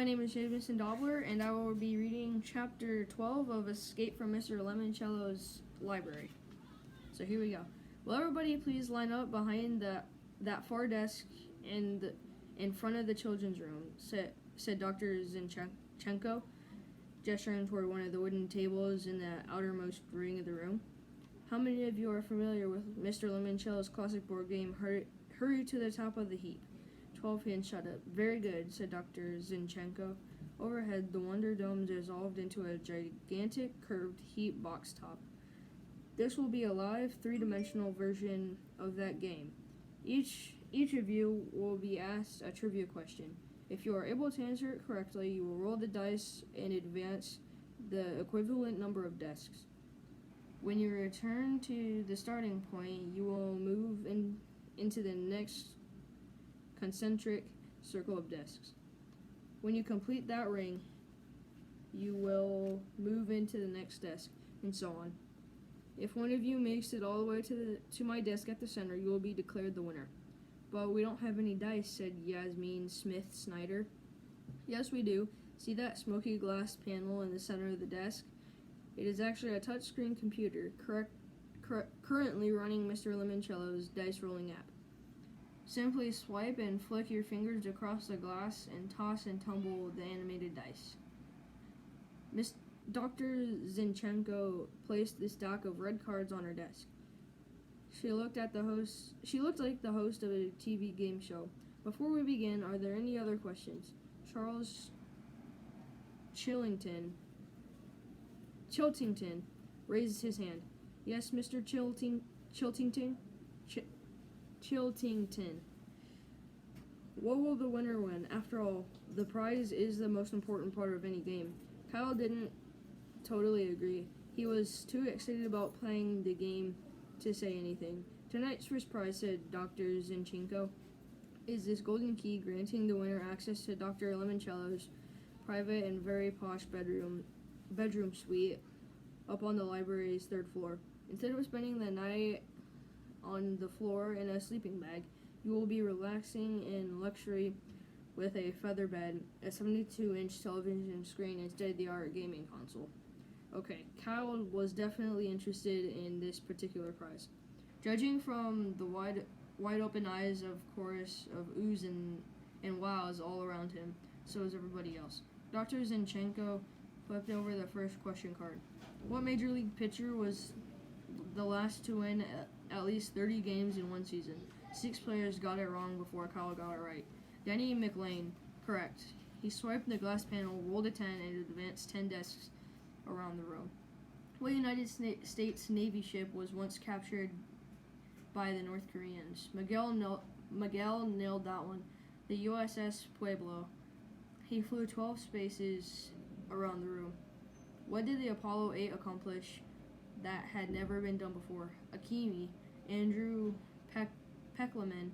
my name is Jameson Dobler, and I will be reading Chapter 12 of Escape from Mr. Lemoncello's Library. So here we go. Will everybody please line up behind that far desk in front of the children's room, said Dr. Zinchenko, gesturing toward one of the wooden tables in the outermost ring of the room. How many of you are familiar with Mr. Lemoncello's classic board game, Hurry to the Top of the Heap? 12 hands shut up. Very good, said Dr. Zinchenko. Overhead, the Wonder Dome dissolved into a gigantic curved heap box top. This will be a live, three-dimensional version of that game. Each of you will be asked a trivia question. If you are able to answer it correctly, you will roll the dice and advance the equivalent number of desks. When you return to the starting point, you will move into the next concentric circle of desks. When you complete that ring, you will move into the next desk, and so on. If one of you makes it all the way to my desk at the center, you will be declared the winner. But we don't have any dice, said Yasmin Smith Snyder. Yes, we do. See that smoky glass panel in the center of the desk? It is actually a touchscreen computer, currently running Mr. Lemoncello's dice rolling app. Simply swipe and flick your fingers across the glass and toss and tumble the animated dice. Dr. Zinchenko placed the stack of red cards on her desk. She looked like the host of a TV game show. Before we begin, are there any other questions? Charles Chiltington raised his hand. Yes, Mr. Chiltington. What will the winner win? After all, the prize is the most important part of any game. Kyle didn't totally agree. He was too excited about playing the game to say anything. Tonight's first prize, said Dr. Zinchenko, is this golden key granting the winner access to Dr. Lemoncello's private and very posh bedroom suite up on the library's third floor. Instead of spending the night on the floor in a sleeping bag, you will be relaxing in luxury with a feather bed, a 72-inch television screen, and state-of-the-art gaming console. Okay, Kyle was definitely interested in this particular prize. Judging from the wide open eyes of chorus of oohs and wows all around him, so is everybody else. Dr. Zinchenko flipped over the first question card. What major league pitcher was the last to win at least 30 games in one season? 6 players got it wrong before Kyle got it right. Denny McLain, correct. He swiped the glass panel, rolled a 10, and advanced 10 desks around the room. What United States Navy ship was once captured by the North Koreans? Miguel nailed that one. The USS Pueblo. He flew 12 spaces around the room. What did the Apollo 8 accomplish that had never been done before? Akemi, Andrew Peckleman,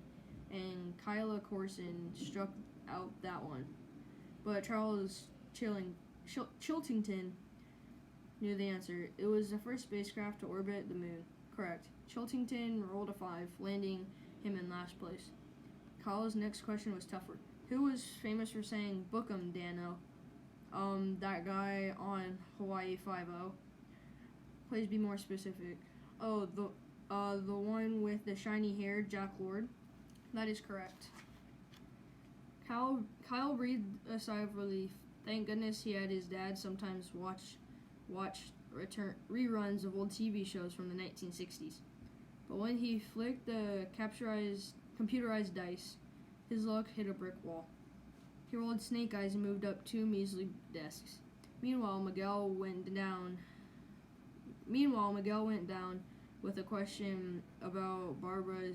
and Kyla Corson struck out that one. But Charles Chiltington knew the answer. It was the first spacecraft to orbit the moon. Correct. Chiltington rolled a 5, landing him in last place. Kyle's next question was tougher. Who was famous for saying, "Book 'em, Dano"? That guy on Hawaii Five-0. Please be more specific. Oh, the one with the shiny hair, Jack Lord. That is correct. Kyle breathed a sigh of relief. Thank goodness he had his dad sometimes watch reruns of old TV shows from the 1960s. But when he flicked the computerized dice, his luck hit a brick wall. He rolled snake eyes and moved up 2 measly desks. Meanwhile, Miguel went down with a question about Barbara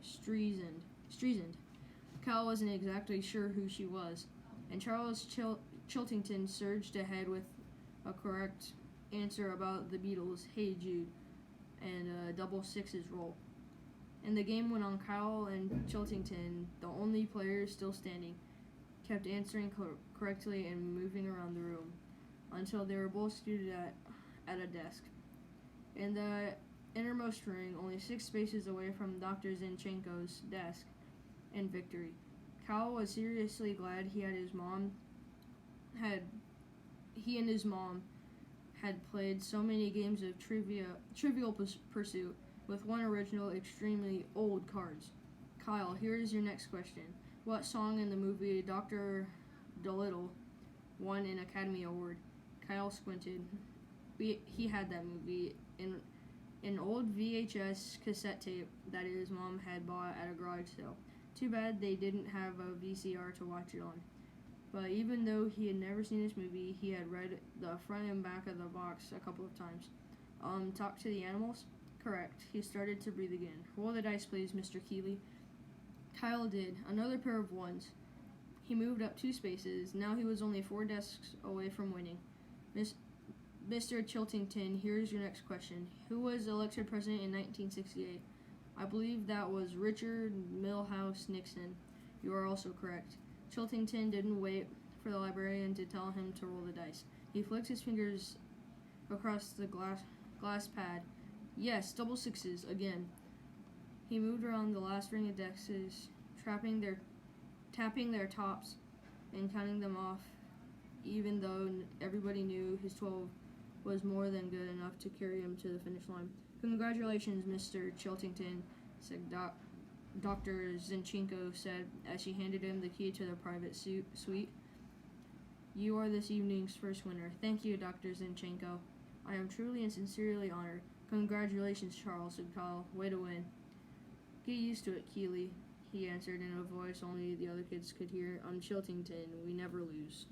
Streisand. Kyle wasn't exactly sure who she was, and Charles Chiltington surged ahead with a correct answer about the Beatles' Hey Jude, and a double sixes roll. And the game went on. Kyle and Chiltington, the only players still standing, kept answering correctly and moving around the room until they were both seated at a desk. In the innermost ring, only 6 spaces away from Dr. Zinchenko's desk, in victory. Kyle was seriously glad he had his mom had he and his mom had played so many games of Trivial Pursuit with one original, extremely old cards. Kyle, here is your next question. What song in the movie Dr. Dolittle won an Academy Award? Kyle squinted. He had that movie in an old VHS cassette tape that his mom had bought at a garage sale. Too bad they didn't have a VCR to watch it on. But even though he had never seen this movie, he had read the front and back of the box a couple of times. Talk to the animals? Correct. He started to breathe again. Roll the dice, please, Mr. Keeley. Kyle did. Another pair of ones. He moved up 2 spaces. Now he was only 4 desks away from winning. Mr. Chiltington, here's your next question. Who was elected president in 1968? I believe that was Richard Milhous Nixon. You are also correct. Chiltington didn't wait for the librarian to tell him to roll the dice. He flicked his fingers across the glass pad. Yes, double sixes, again. He moved around the last ring of desks, tapping their tops and counting them off, even though everybody knew his 12 was more than good enough to carry him to the finish line. Congratulations, Mr. Chiltington, said Dr. Zinchenko said as she handed him the key to the private suite. You are this evening's first winner. Thank you, Dr. Zinchenko. I am truly and sincerely honored. Congratulations, Charles, said Kyle. Way to win. Get used to it, Keeley, he answered in a voice only the other kids could hear. On Chiltington, we never lose.